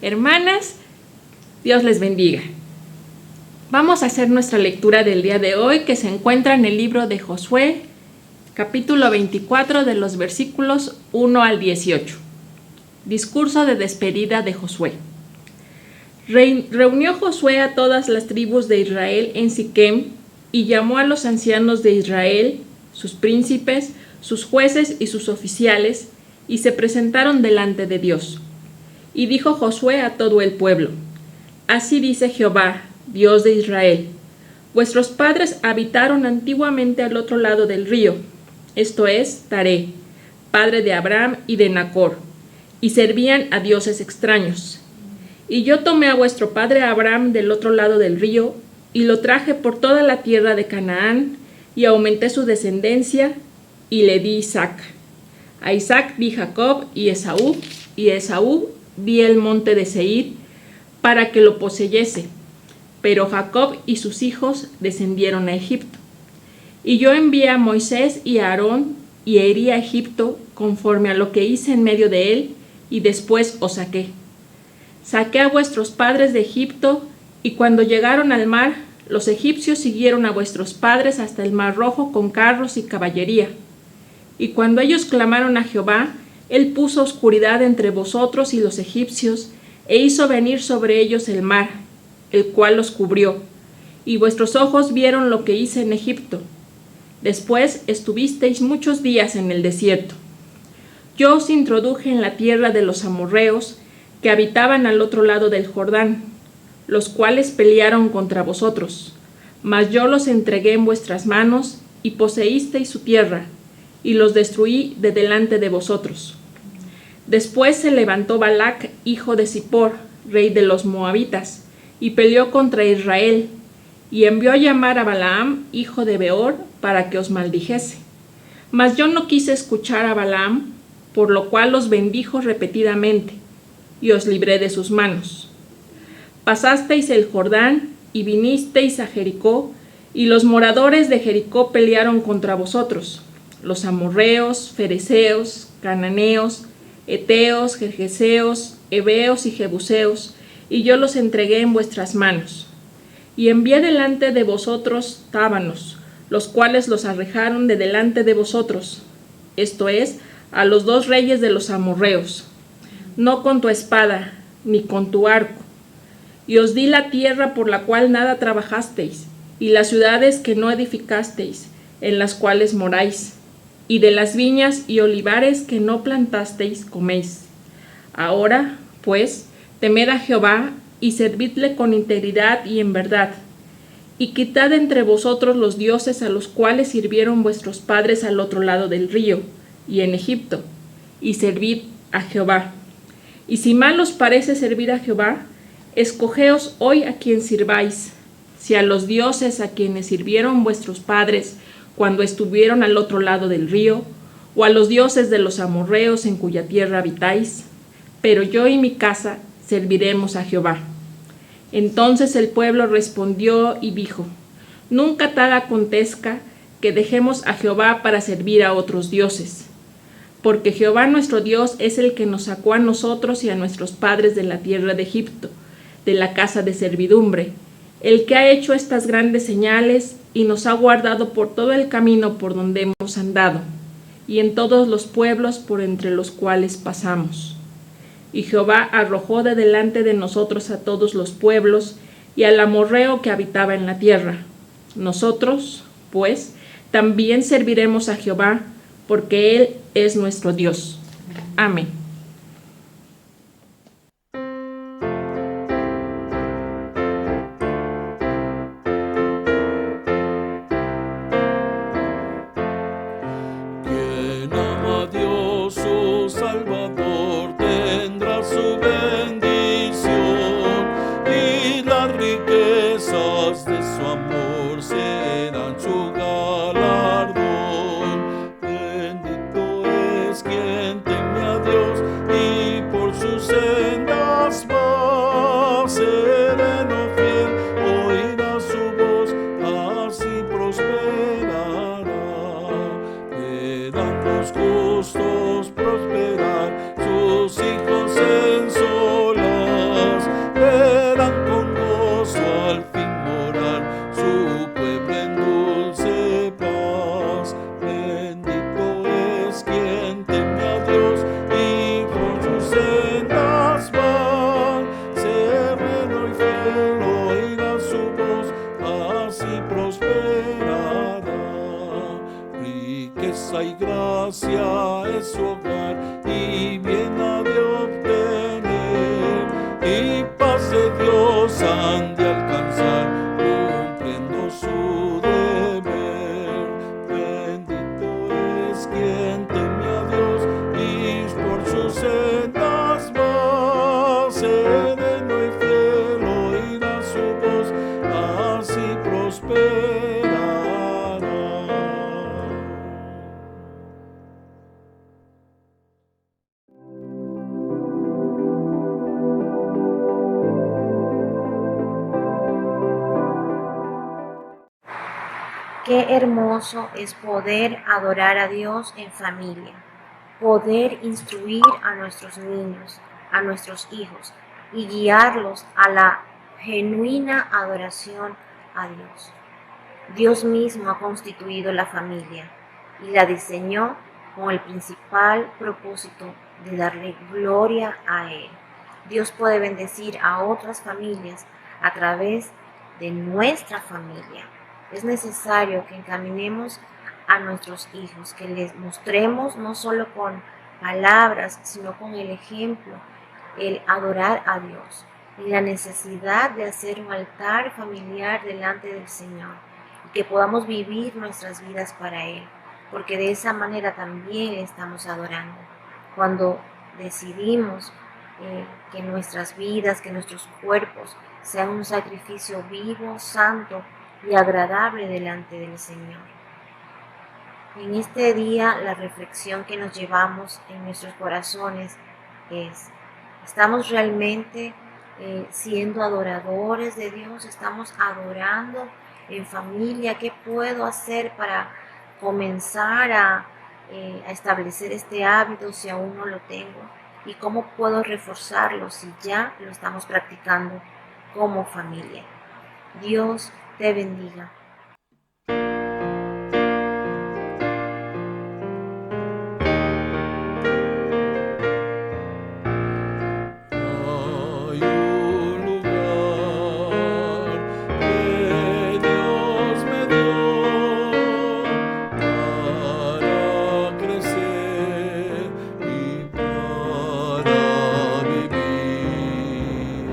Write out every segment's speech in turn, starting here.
hermanas, Dios les bendiga. Vamos a hacer nuestra lectura del día de hoy, que se encuentra en el libro de Josué, capítulo 24, de los versículos 1 al 18. Discurso de despedida de Josué. Reunió Josué a todas las tribus de Israel en Siquem y llamó a los ancianos de Israel, sus príncipes, sus jueces y sus oficiales, y se presentaron delante de Dios. Y dijo Josué a todo el pueblo: Así dice Jehová, Dios de Israel: Vuestros padres habitaron antiguamente al otro lado del río, esto es, Taré, padre de Abraham y de Nacor, y servían a dioses extraños. Y yo tomé a vuestro padre Abraham del otro lado del río, y lo traje por toda la tierra de Canaán, y aumenté su descendencia, y le di Isaac. A Isaac di Jacob y Esaú di el monte de Seir, para que lo poseyese. Pero Jacob y sus hijos descendieron a Egipto. Y yo envié a Moisés y a Aarón, y herí a Egipto conforme a lo que hice en medio de él, y después os saqué. Saqué a vuestros padres de Egipto, y cuando llegaron al mar, los egipcios siguieron a vuestros padres hasta el mar Rojo con carros y caballería. Y cuando ellos clamaron a Jehová, él puso oscuridad entre vosotros y los egipcios, e hizo venir sobre ellos el mar, el cual los cubrió, y vuestros ojos vieron lo que hice en Egipto. Después estuvisteis muchos días en el desierto. Yo os introduje en la tierra de los amorreos, que habitaban al otro lado del Jordán, los cuales pelearon contra vosotros, mas yo los entregué en vuestras manos, y poseísteis su tierra, y los destruí de delante de vosotros. Después se levantó Balac, hijo de Zippor, rey de los moabitas, y peleó contra Israel, y envió a llamar a Balaam, hijo de Beor, para que os maldijese. Mas yo no quise escuchar a Balaam, por lo cual os bendijo repetidamente, y os libré de sus manos. Pasasteis el Jordán, y vinisteis a Jericó, y los moradores de Jericó pelearon contra vosotros, los amorreos, fereceos, cananeos, heteos, gergeseos, heveos y jebuseos, y yo los entregué en vuestras manos. Y envié delante de vosotros tábanos, los cuales los arrejaron de delante de vosotros, esto es, a los dos reyes de los amorreos, no con tu espada, ni con tu arco. Y os di la tierra por la cual nada trabajasteis, y las ciudades que no edificasteis, en las cuales moráis, y de las viñas y olivares que no plantasteis coméis. Ahora, pues, temed a Jehová, y servidle con integridad y en verdad, y quitad entre vosotros los dioses a los cuales sirvieron vuestros padres al otro lado del río, y en Egipto, y servid a Jehová. Y si mal os parece servir a Jehová, escogeos hoy a quien sirváis, si a los dioses a quienes sirvieron vuestros padres cuando estuvieron al otro lado del río, o a los dioses de los amorreos en cuya tierra habitáis, pero yo y mi casa serviremos a Jehová. Entonces el pueblo respondió y dijo: Nunca tal acontezca que dejemos a Jehová para servir a otros dioses, porque Jehová nuestro Dios es el que nos sacó a nosotros y a nuestros padres de la tierra de Egipto, de la casa de servidumbre, el que ha hecho estas grandes señales y nos ha guardado por todo el camino por donde hemos andado, y en todos los pueblos por entre los cuales pasamos. Y Jehová arrojó de delante de nosotros a todos los pueblos y al amorreo que habitaba en la tierra. Nosotros, pues, también serviremos a Jehová, porque Él es nuestro Dios. Amén. Quien ama a Dios su Salvador tendrá su bendición, y las riquezas de su amor serán su galardón. Bendito es quien teme a Dios, riqueza y gracia es su hogar, y bien ha de obtener, y paz de Dios han de alcanzar, cumpliendo su deber. Bendito es quien teme a Dios y por sus sendas va. Sereno y fiel oirá su voz, así prosperará. Qué hermoso es poder adorar a Dios en familia, poder instruir a nuestros niños, a nuestros hijos y guiarlos a la genuina adoración a Dios. Dios mismo ha constituido la familia y la diseñó con el principal propósito de darle gloria a Él. Dios puede bendecir a otras familias a través de nuestra familia. Es necesario que encaminemos a nuestros hijos, que les mostremos no solo con palabras, sino con el ejemplo, el adorar a Dios y la necesidad de hacer un altar familiar delante del Señor y que podamos vivir nuestras vidas para Él, porque de esa manera también le estamos adorando. Cuando decidimos que nuestras vidas, que nuestros cuerpos sean un sacrificio vivo, santo y agradable delante del Señor. En este día, la reflexión que nos llevamos en nuestros corazones es: ¿estamos realmente siendo adoradores de Dios? ¿Estamos adorando en familia? ¿Qué puedo hacer para comenzar a establecer este hábito si aún no lo tengo? ¿Y cómo puedo reforzarlo si ya lo estamos practicando como familia? Dios te bendiga. Hay un lugar que Dios me dio para crecer y para vivir.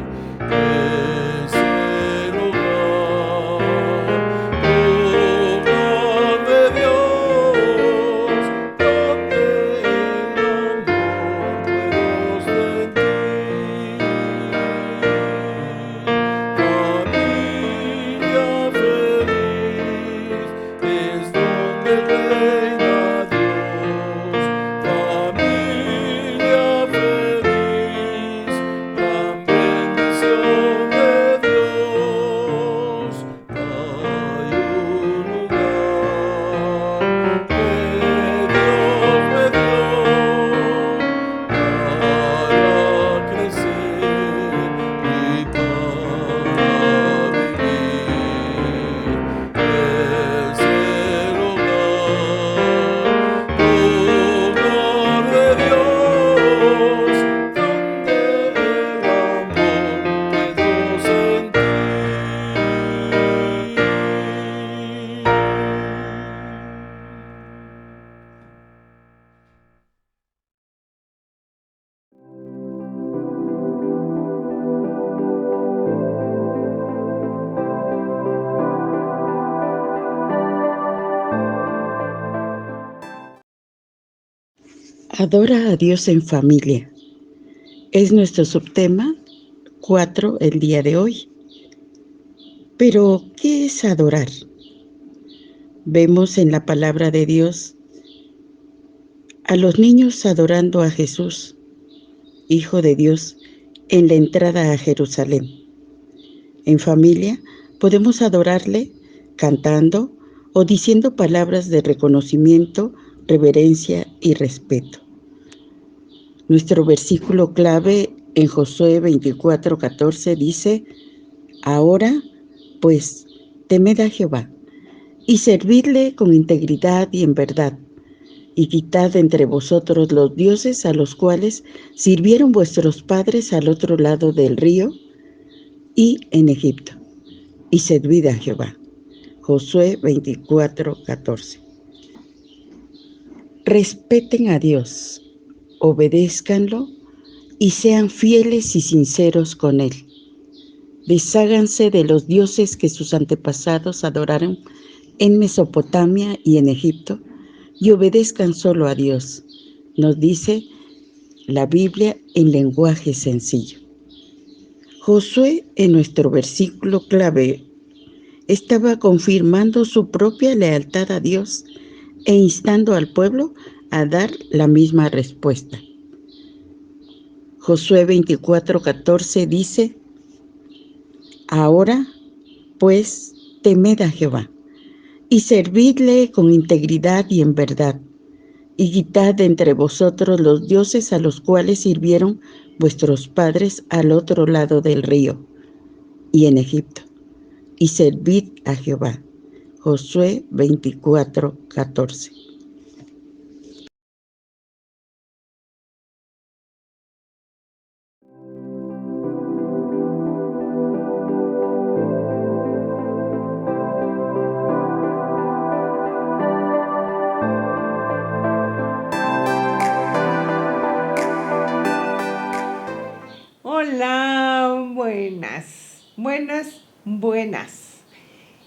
Es el hogar de Dios, donde el amor puedo sentir. Familia feliz es donde reina Dios. Familia feliz, gran bendición de Dios. Hay un lugar que Dios me dio para crecer y para vivir. Es el hogar de Dios, donde el amor puedo sentir. Adora a Dios en familia. Es nuestro subtema 4 el día de hoy. Pero, ¿qué es adorar? Vemos en la palabra de Dios a los niños adorando a Jesús, Hijo de Dios, en la entrada a Jerusalén. En familia podemos adorarle cantando o diciendo palabras de reconocimiento, reverencia y respeto. Nuestro versículo clave en Josué 24:14 dice: Ahora, pues, temed a Jehová, y servidle con integridad y en verdad, y quitad entre vosotros los dioses a los cuales sirvieron vuestros padres al otro lado del río y en Egipto, y servid a Jehová. Josué 24:14. respeten a Dios, obedézcanlo y sean fieles y sinceros con Él. Desháganse de los dioses que sus antepasados adoraron en Mesopotamia y en Egipto y obedezcan solo a Dios, nos dice la Biblia en lenguaje sencillo. Josué, en nuestro versículo clave, estaba confirmando su propia lealtad a Dios e instando al pueblo a dar la misma respuesta. Josué 24:14 dice: Ahora, pues, temed a Jehová, y servidle con integridad y en verdad, y quitad de entre vosotros los dioses a los cuales sirvieron vuestros padres al otro lado del río y en Egipto, y servid a Jehová. Josué 24:14. Hola, buenas.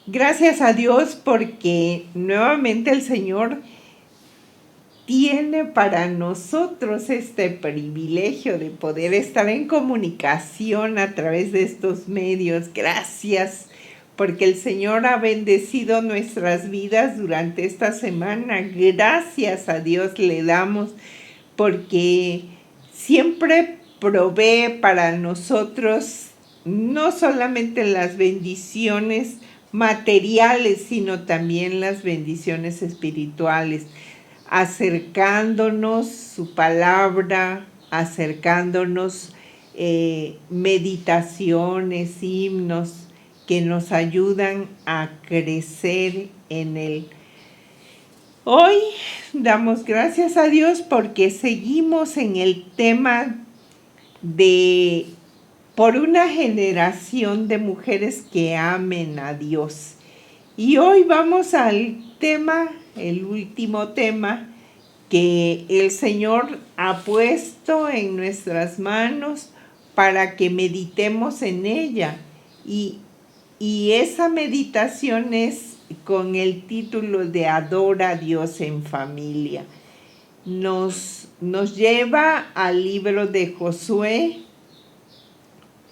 Gracias a Dios porque nuevamente el Señor tiene para nosotros este privilegio de poder estar en comunicación a través de estos medios. Gracias porque el Señor ha bendecido nuestras vidas durante esta semana. Gracias a Dios le damos porque siempre provee para nosotros no solamente las bendiciones materiales, sino también las bendiciones espirituales, acercándonos su palabra, acercándonos meditaciones, himnos que nos ayudan a crecer en Él. Hoy damos gracias a Dios porque seguimos en el tema de por una generación de mujeres que amen a Dios. Y hoy vamos al tema, el último tema que el Señor ha puesto en nuestras manos para que meditemos en ella. Y esa meditación es con el título de Adora a Dios en familia. Nos lleva al libro de Josué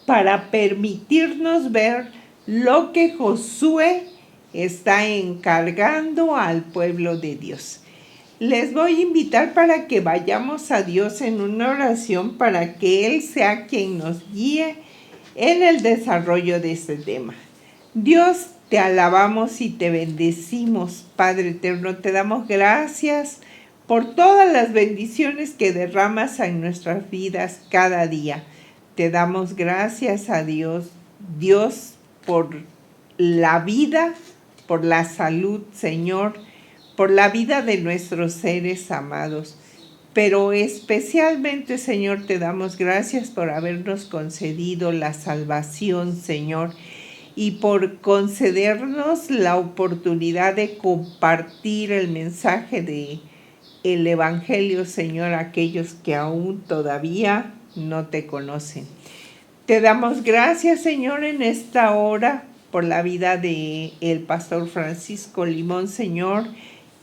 para permitirnos ver lo que Josué está encargando al pueblo de Dios. Les voy a invitar para que vayamos a Dios en una oración para que Él sea quien nos guíe en el desarrollo de este tema. Dios, te alabamos y te bendecimos, Padre eterno, te damos gracias por todas las bendiciones que derramas en nuestras vidas cada día. Te damos gracias a Dios, por la vida, por la salud, Señor, por la vida de nuestros seres amados. Pero especialmente, Señor, te damos gracias por habernos concedido la salvación, Señor, y por concedernos la oportunidad de compartir el mensaje de el Evangelio, Señor, a aquellos que aún todavía no te conocen. Te damos gracias, Señor, en esta hora por la vida de el pastor Francisco Limón, Señor,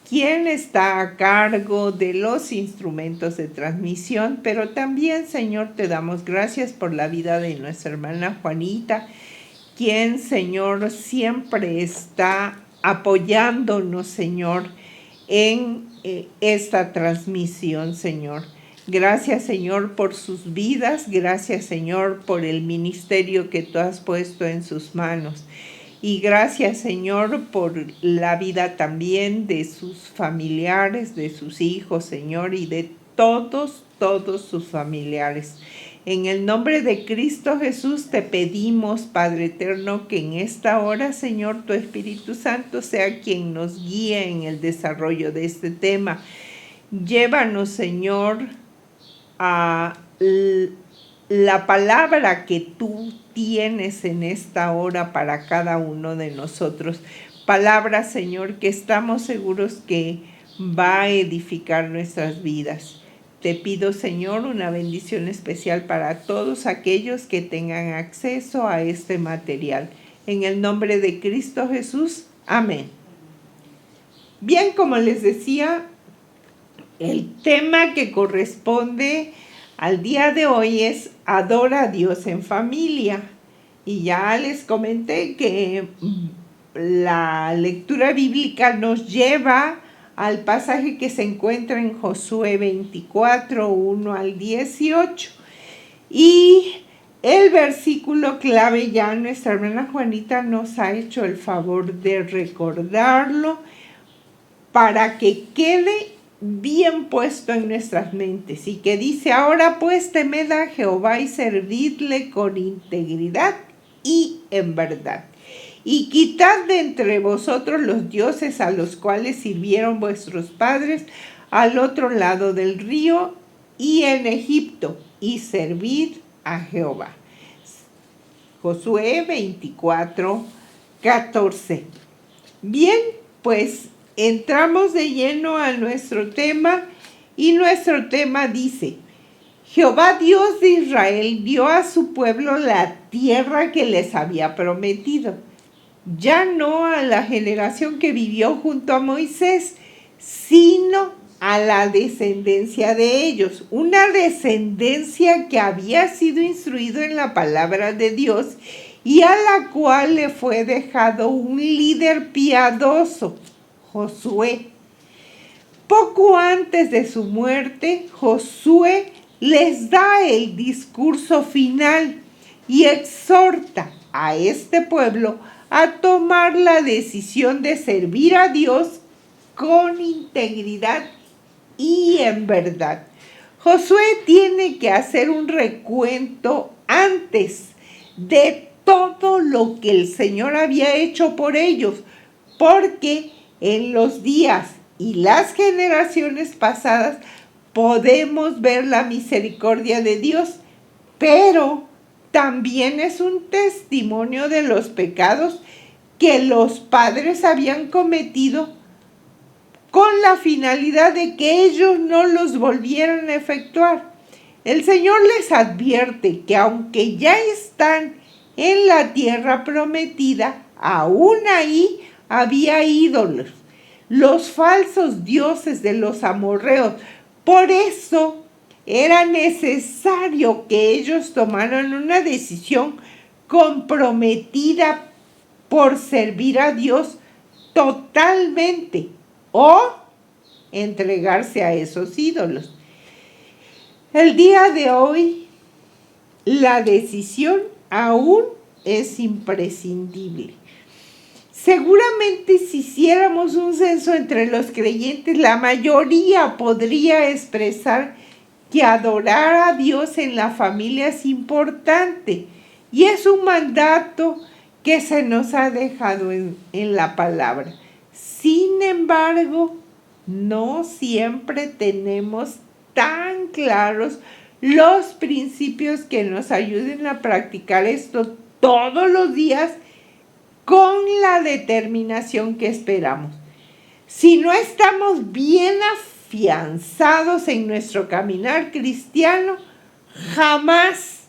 quien está a cargo de los instrumentos de transmisión, pero también, Señor, te damos gracias por la vida de nuestra hermana Juanita, quien, Señor, siempre está apoyándonos, Señor, en esta transmisión, Señor. Gracias, Señor, por sus vidas. Gracias, Señor, por el ministerio que tú has puesto en sus manos. Y gracias, Señor, por la vida también de sus familiares, de sus hijos, Señor, y de todos sus familiares. En el nombre de Cristo Jesús te pedimos, Padre eterno, que en esta hora, Señor, tu Espíritu Santo sea quien nos guíe en el desarrollo de este tema. Llévanos, Señor, a la palabra que tú tienes en esta hora para cada uno de nosotros. Palabra, Señor, que estamos seguros que va a edificar nuestras vidas. Te pido, Señor, una bendición especial para todos aquellos que tengan acceso a este material. En el nombre de Cristo Jesús. Amén. Bien, como les decía, el tema que corresponde al día de hoy es Adora a Dios en familia. Y ya les comenté que la lectura bíblica nos lleva al pasaje que se encuentra en Josué 24, 1 al 18. Y el versículo clave, ya nuestra hermana Juanita nos ha hecho el favor de recordarlo para que quede bien puesto en nuestras mentes, y que dice: ahora pues temed a Jehová y servidle con integridad y en verdad, y quitad de entre vosotros los dioses a los cuales sirvieron vuestros padres al otro lado del río y en Egipto, y servid a Jehová. Josué 24, 14. Bien, pues entramos de lleno a nuestro tema, y nuestro tema dice: Jehová Dios de Israel dio a su pueblo la tierra que les había prometido, ya no a la generación que vivió junto a Moisés, sino a la descendencia de ellos, una descendencia que había sido instruido en la palabra de Dios y a la cual le fue dejado un líder piadoso, Josué. Poco antes de su muerte, Josué les da el discurso final y exhorta a este pueblo a tomar la decisión de servir a Dios con integridad y en verdad. Josué tiene que hacer un recuento antes de todo lo que el Señor había hecho por ellos, porque en los días y las generaciones pasadas podemos ver la misericordia de Dios, pero también es un testimonio de los pecados que los padres habían cometido, con la finalidad de que ellos no los volvieran a efectuar. El Señor les advierte que aunque ya están en la tierra prometida, aún ahí había ídolos, los falsos dioses de los amorreos. Por eso era necesario que ellos tomaran una decisión comprometida por servir a Dios totalmente o entregarse a esos ídolos. El día de hoy, la decisión aún es imprescindible. Seguramente si hiciéramos un censo entre los creyentes, la mayoría podría expresar que adorar a Dios en la familia es importante y es un mandato que se nos ha dejado en la palabra. Sin embargo, no siempre tenemos tan claros los principios que nos ayuden a practicar esto todos los días con la determinación que esperamos. Si no estamos bien afianzados en nuestro caminar cristiano, jamás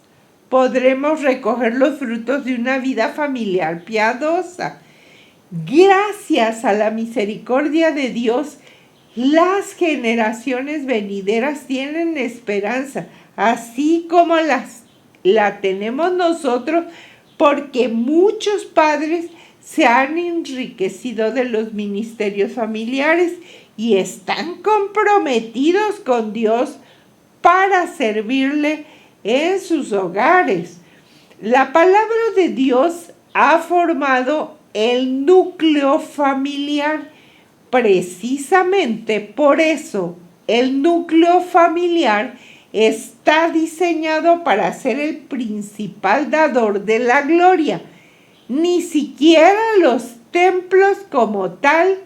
podremos recoger los frutos de una vida familiar piadosa. Gracias a la misericordia de Dios, las generaciones venideras tienen esperanza, así como la tenemos nosotros, porque muchos padres se han enriquecido de los ministerios familiares y están comprometidos con Dios para servirle en sus hogares. La palabra de Dios ha formado el núcleo familiar. Precisamente por eso, el núcleo familiar está diseñado para ser el principal dador de la gloria. Ni siquiera los templos como tal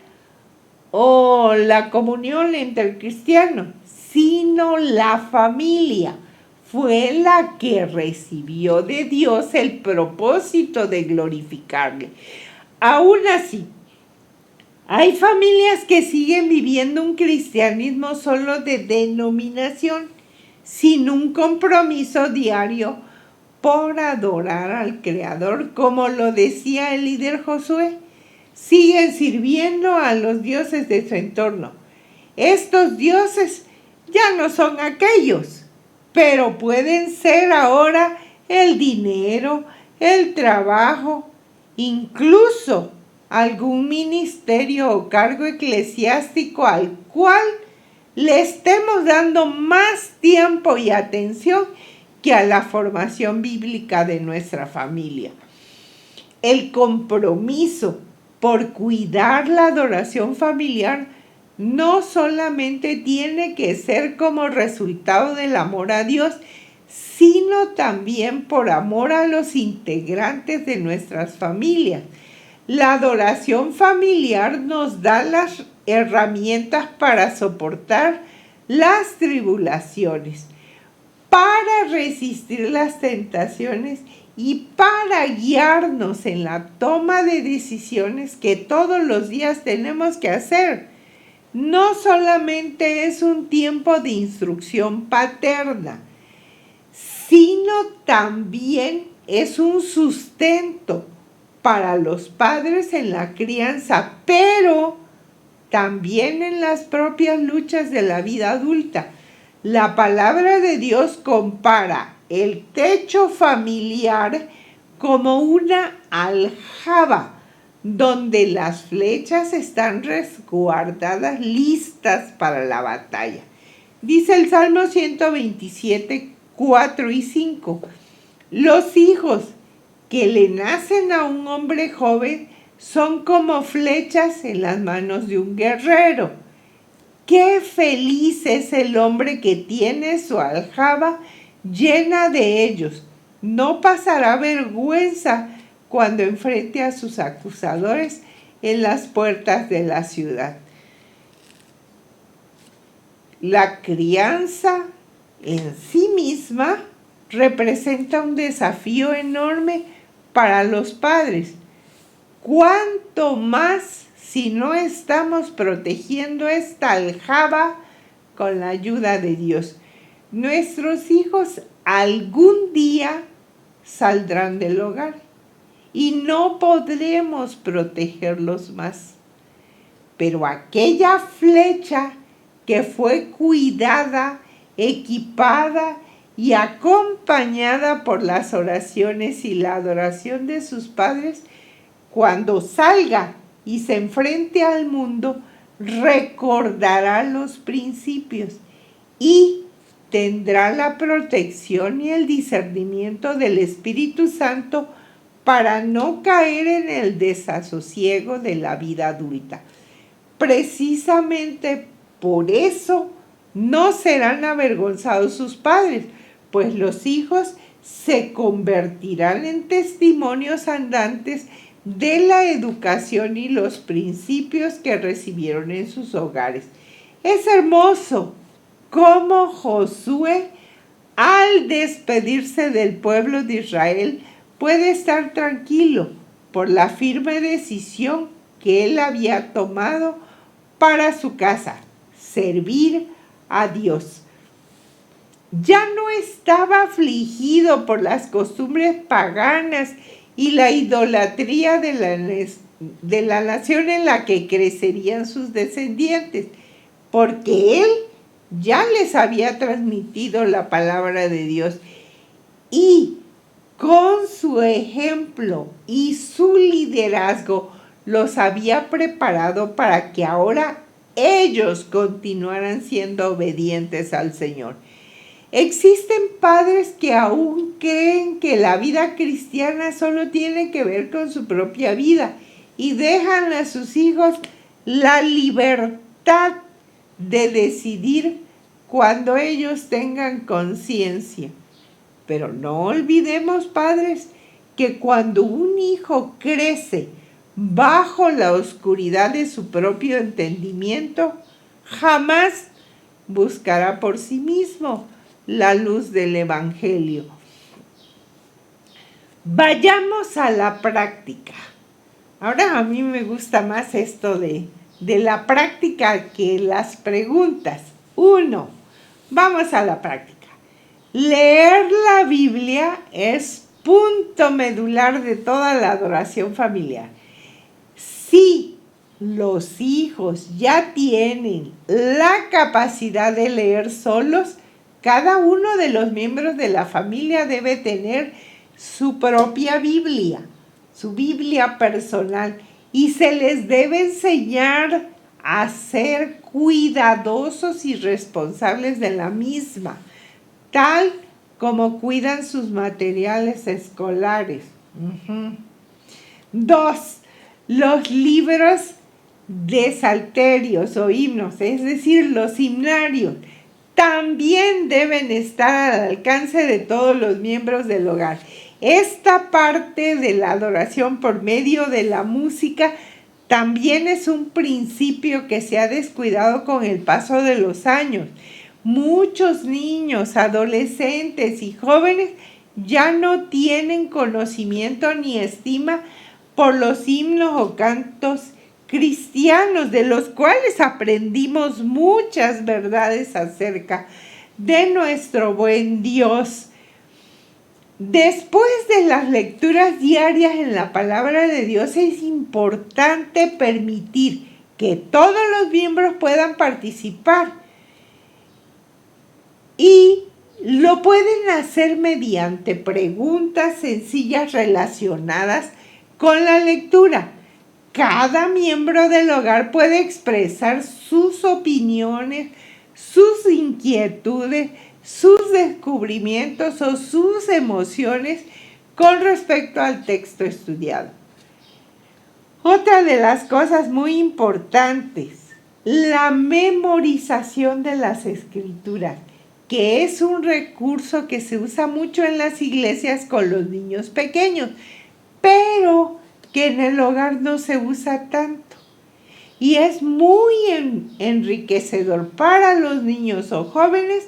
o la comunión entre el cristiano, sino la familia fue la que recibió de Dios el propósito de glorificarle. Aún así, Hay familias que siguen viviendo un cristianismo solo de denominación, sin un compromiso diario por adorar al Creador, como lo decía el líder Josué. Siguen sirviendo a los dioses de su entorno. Estos dioses ya no son aquellos, pero pueden ser ahora el dinero, el trabajo, incluso algún ministerio o cargo eclesiástico al cual le estemos dando más tiempo y atención que a la formación bíblica de nuestra familia. El compromiso por cuidar la adoración familiar no solamente tiene que ser como resultado del amor a Dios, sino también por amor a los integrantes de nuestras familias. La adoración familiar nos da las herramientas para soportar las tribulaciones, para resistir las tentaciones y para guiarnos en la toma de decisiones que todos los días tenemos que hacer. No solamente es un tiempo de instrucción paterna, sino también es un sustento para los padres en la crianza, pero también en las propias luchas de la vida adulta. La palabra de Dios compara el techo familiar como una aljaba donde las flechas están resguardadas, listas para la batalla. Dice el Salmo 127, 4 y 5. Los hijos que le nacen a un hombre joven son como flechas en las manos de un guerrero. Qué feliz es el hombre que tiene su aljaba llena de ellos. No pasará vergüenza cuando enfrente a sus acusadores en las puertas de la ciudad. La crianza en sí misma representa un desafío enorme para los padres. ¿Cuánto más si no estamos protegiendo esta aljaba con la ayuda de Dios? Nuestros hijos algún día saldrán del hogar y no podremos protegerlos más. Pero aquella flecha que fue cuidada, equipada y acompañada por las oraciones y la adoración de sus padres, cuando salga y se enfrente al mundo, recordará los principios y tendrá la protección y el discernimiento del Espíritu Santo para no caer en el desasosiego de la vida adulta. Precisamente por eso no serán avergonzados sus padres, pues los hijos se convertirán en testimonios andantes de la educación y los principios que recibieron en sus hogares. Es hermoso cómo Josué, al despedirse del pueblo de Israel, puede estar tranquilo por la firme decisión que él había tomado para su casa, servir a Dios. Ya no estaba afligido por las costumbres paganas y la idolatría de la nación en la que crecerían sus descendientes, porque él ya les había transmitido la palabra de Dios y con su ejemplo y su liderazgo los había preparado para que ahora ellos continuaran siendo obedientes al Señor. Existen padres que aún creen que la vida cristiana solo tiene que ver con su propia vida y dejan a sus hijos la libertad de decidir cuando ellos tengan conciencia. Pero no olvidemos, padres, que cuando un hijo crece bajo la oscuridad de su propio entendimiento, jamás buscará por sí mismo la luz del Evangelio. Vayamos a la práctica. Ahora a mí me gusta más esto de de la práctica que las preguntas. 1. Vamos a la práctica. Leer la Biblia es punto medular de toda la adoración familiar. Si los hijos ya tienen la capacidad de leer solos, cada uno de los miembros de la familia debe tener su propia Biblia, su Biblia personal, y se les debe enseñar a ser cuidadosos y responsables de la misma, tal como cuidan sus materiales escolares. 2. Los libros de salterios o himnos, es decir, los himnarios, también deben estar al alcance de todos los miembros del hogar. Esta parte de la adoración por medio de la música también es un principio que se ha descuidado con el paso de los años. Muchos niños, adolescentes y jóvenes ya no tienen conocimiento ni estima por los himnos o cantos cristianos, de los cuales aprendimos muchas verdades acerca de nuestro buen Dios. Después de las lecturas diarias en la palabra de Dios, es importante permitir que todos los miembros puedan participar, y lo pueden hacer mediante preguntas sencillas relacionadas con la lectura. Cada miembro del hogar puede expresar sus opiniones, sus inquietudes, sus descubrimientos o sus emociones con respecto al texto estudiado. Otra de las cosas muy importantes, la memorización de las escrituras, que es un recurso que se usa mucho en las iglesias con los niños pequeños, pero que en el hogar no se usa tanto. Y es muy enriquecedor para los niños o jóvenes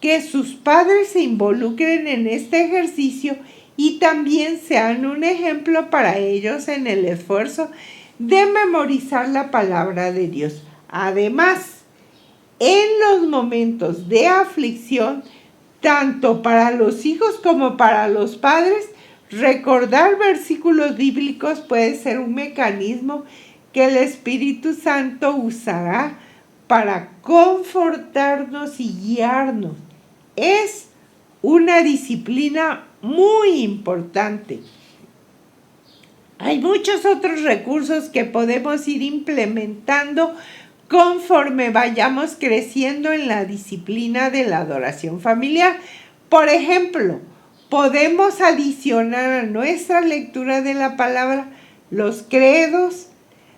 que sus padres se involucren en este ejercicio y también sean un ejemplo para ellos en el esfuerzo de memorizar la palabra de Dios. Además, en los momentos de aflicción, tanto para los hijos como para los padres, recordar versículos bíblicos puede ser un mecanismo que el Espíritu Santo usará para confortarnos y guiarnos. Es una disciplina muy importante. Hay muchos otros recursos que podemos ir implementando conforme vayamos creciendo en la disciplina de la adoración familiar. Por ejemplo, podemos adicionar a nuestra lectura de la palabra los credos,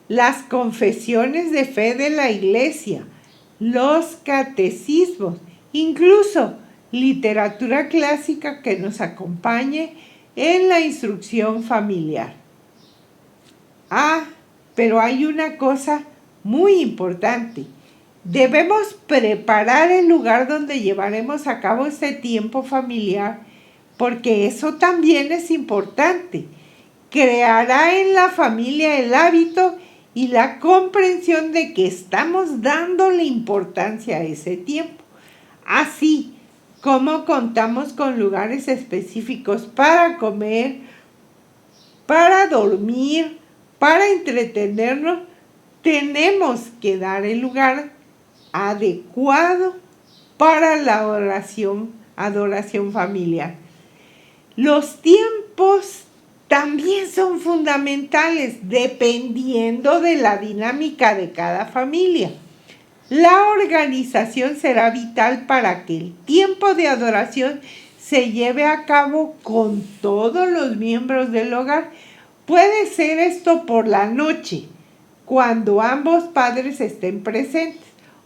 las confesiones de fe de la iglesia, los catecismos, incluso literatura clásica que nos acompañe en la instrucción familiar. Pero hay una cosa muy importante. Debemos preparar el lugar donde llevaremos a cabo este tiempo familiar, porque eso también es importante. Creará en la familia el hábito y la comprensión de que estamos dándole importancia a ese tiempo. Así como contamos con lugares específicos para comer, para dormir, para entretenernos, tenemos que dar el lugar adecuado para la adoración familiar. Los tiempos también son fundamentales dependiendo de la dinámica de cada familia. La organización será vital para que el tiempo de adoración se lleve a cabo con todos los miembros del hogar. Puede ser esto por la noche, cuando ambos padres estén presentes,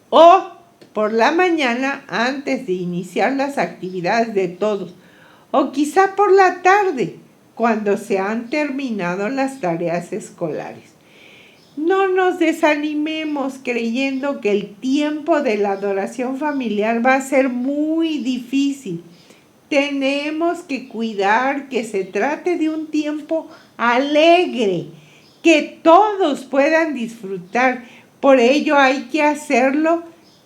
o por la mañana antes de iniciar las actividades de todos, o quizá por la tarde, cuando se han terminado las tareas escolares. No nos desanimemos creyendo que el tiempo de la adoración familiar va a ser muy difícil. Tenemos que cuidar que se trate de un tiempo alegre, que todos puedan disfrutar, Por ello hay que hacerlo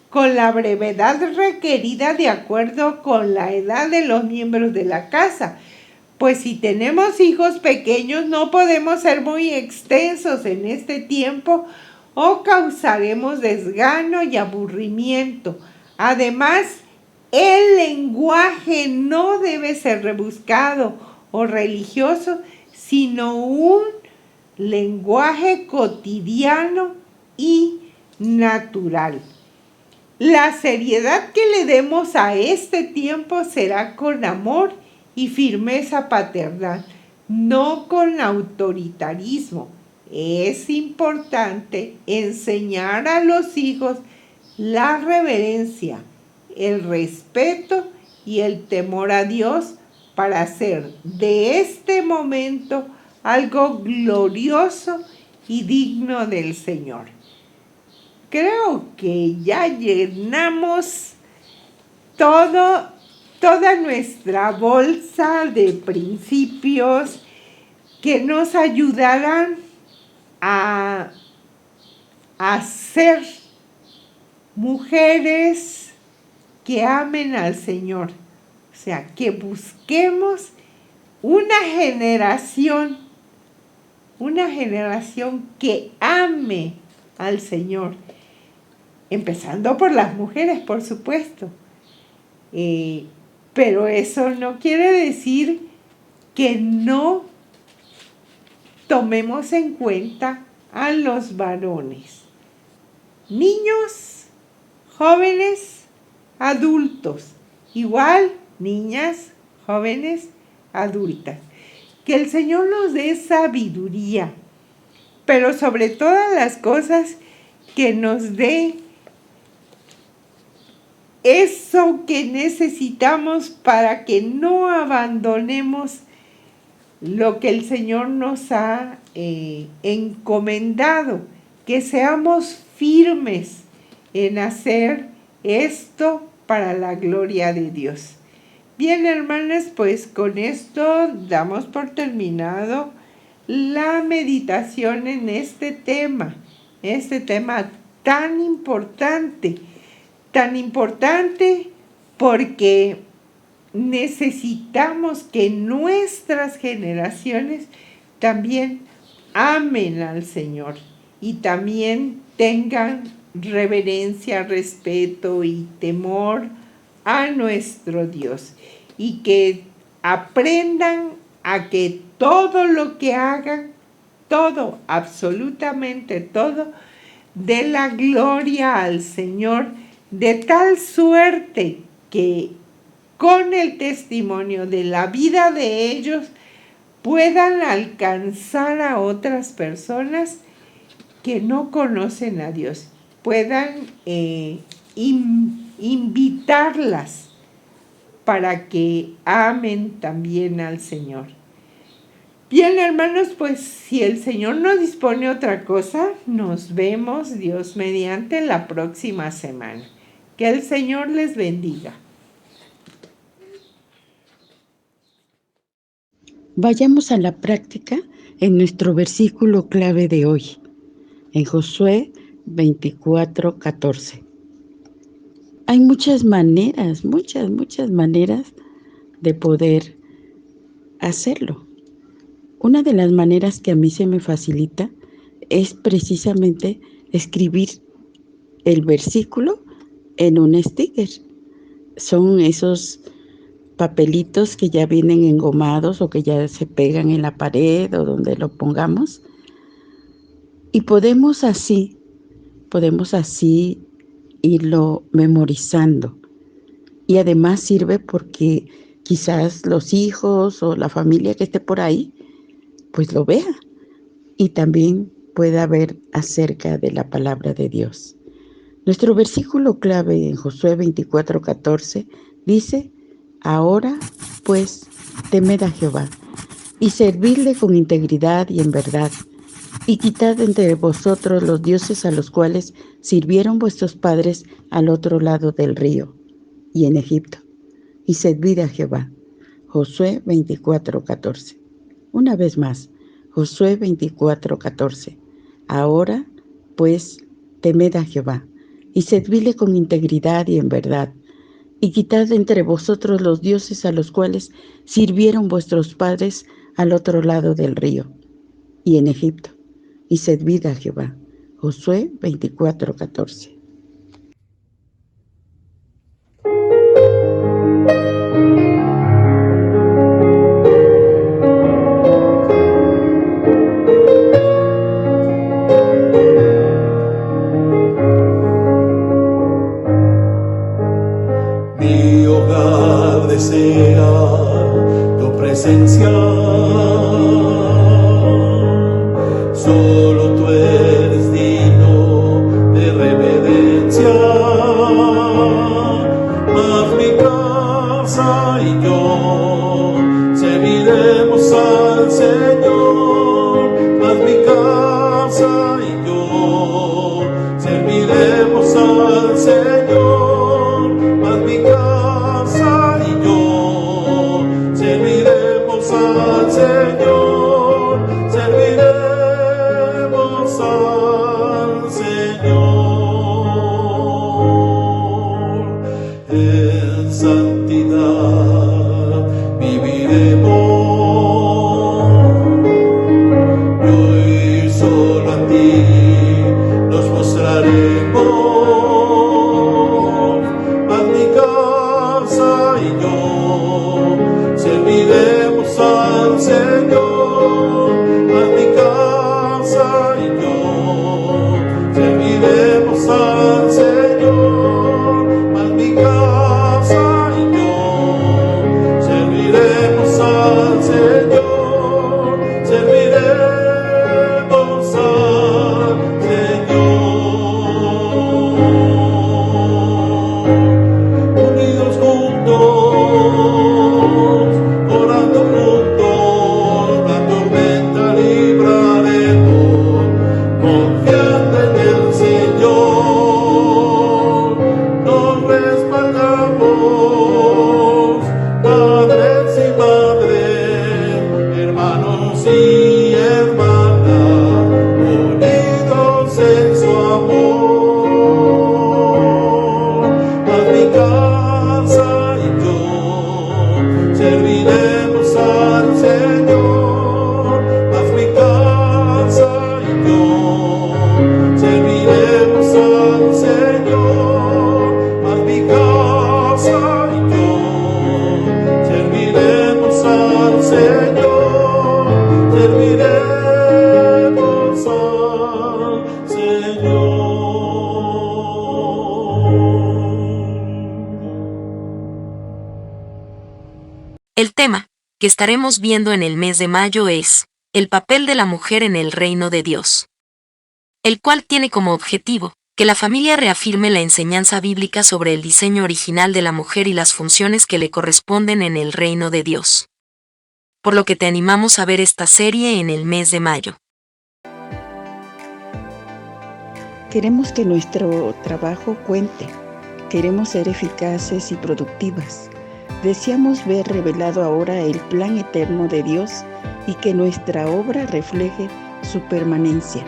con la brevedad requerida de acuerdo con la edad de los miembros de la casa. Pues si tenemos hijos pequeños no podemos ser muy extensos en este tiempo o causaremos desgano y aburrimiento. Además, el lenguaje no debe ser rebuscado o religioso, sino un lenguaje cotidiano y natural. La seriedad que le demos a este tiempo será con amor y firmeza paternal, no con autoritarismo. Es importante enseñar a los hijos la reverencia, el respeto y el temor a Dios para hacer de este momento algo glorioso y digno del Señor. Creo que ya llenamos toda nuestra bolsa de principios que nos ayudarán a ser mujeres que amen al Señor. O sea, que busquemos una generación que ame al Señor. Empezando por las mujeres, por supuesto. Pero eso no quiere decir que no tomemos en cuenta a los varones. Niños, jóvenes, adultos. Igual, niñas, jóvenes, adultas. Que el Señor nos dé sabiduría, pero sobre todas las cosas que nos dé eso que necesitamos para que no abandonemos lo que el Señor nos ha encomendado, que seamos firmes en hacer esto para la gloria de Dios. Bien, hermanas, pues con esto damos por terminado la meditación en este tema tan importante porque necesitamos que nuestras generaciones también amen al Señor y también tengan reverencia, respeto y temor a nuestro Dios, y que aprendan a que todo lo que hagan, todo, absolutamente todo, dé la gloria al Señor, de tal suerte que con el testimonio de la vida de ellos puedan alcanzar a otras personas que no conocen a Dios, puedan invitarlas para que amen también al Señor. Bien, hermanos, pues si el Señor no dispone otra cosa, nos vemos, Dios mediante, la próxima semana. Que el Señor les bendiga. Vayamos a la práctica en nuestro versículo clave de hoy, en Josué 24:14. Hay muchas maneras de poder hacerlo. Una de las maneras que a mí se me facilita es precisamente escribir el versículo en un sticker. Son esos papelitos que ya vienen engomados o que ya se pegan en la pared o donde lo pongamos. Y podemos así irlo memorizando. Y además sirve porque quizás los hijos o la familia que esté por ahí, pues lo vea y también pueda ver acerca de la palabra de Dios. Nuestro versículo clave en Josué 24:14 dice: ahora pues temed a Jehová y servidle con integridad y en verdad, y quitad entre vosotros los dioses a los cuales sirvieron vuestros padres al otro lado del río y en Egipto, y servid a Jehová. Josué 24:14. Una vez más, Josué 24:14. Ahora pues Temed a Jehová, y servidle con integridad y en verdad, y quitad de entre vosotros los dioses a los cuales sirvieron vuestros padres al otro lado del río, y en Egipto, y servid a Jehová. Josué 24:14. Mi hogar desea tu presencia, solo tú eres digno de reverencia, mas mi casa y yo serviremos al Señor, mas mi casa y yo serviremos al Señor, mas mi casa y yo serviremos al Señor, serviremos al Señor. En santidad viviremos, y solo a ti nos mostraremos. Mas mi casa y yo serviremos al Señor, mas mi casa y yo serviremos al Señor, mas mi casa y yo serviremos al Señor, serviremos al Señor. Unidos juntos, orando juntos, la tormenta libraremos, confiando en el Señor. Nos respaldamos, padres y madres, hermanos y hermanas, unidos en su amor. Mas mi casa y yo serviremos al Señor, mas mi casa y yo serviremos al Señor, mas mi casa y yo serviremos al Señor, serviremos al Señor. El tema que estaremos viendo en el mes de mayo es el papel de la mujer en el reino de Dios, el cual tiene como objetivo que la familia reafirme la enseñanza bíblica sobre el diseño original de la mujer y las funciones que le corresponden en el reino de Dios. Por lo que te animamos a ver esta serie en el mes de mayo. Queremos que nuestro trabajo cuente. Queremos ser eficaces y productivas. Deseamos ver revelado ahora el plan eterno de Dios y que nuestra obra refleje su permanencia.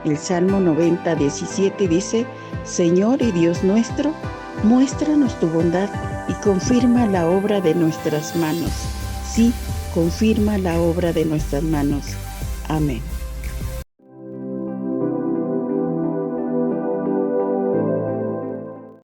El Salmo 90:17 dice: Señor y Dios nuestro, muéstranos tu bondad y confirma la obra de nuestras manos. Sí, confirma la obra de nuestras manos. Amén.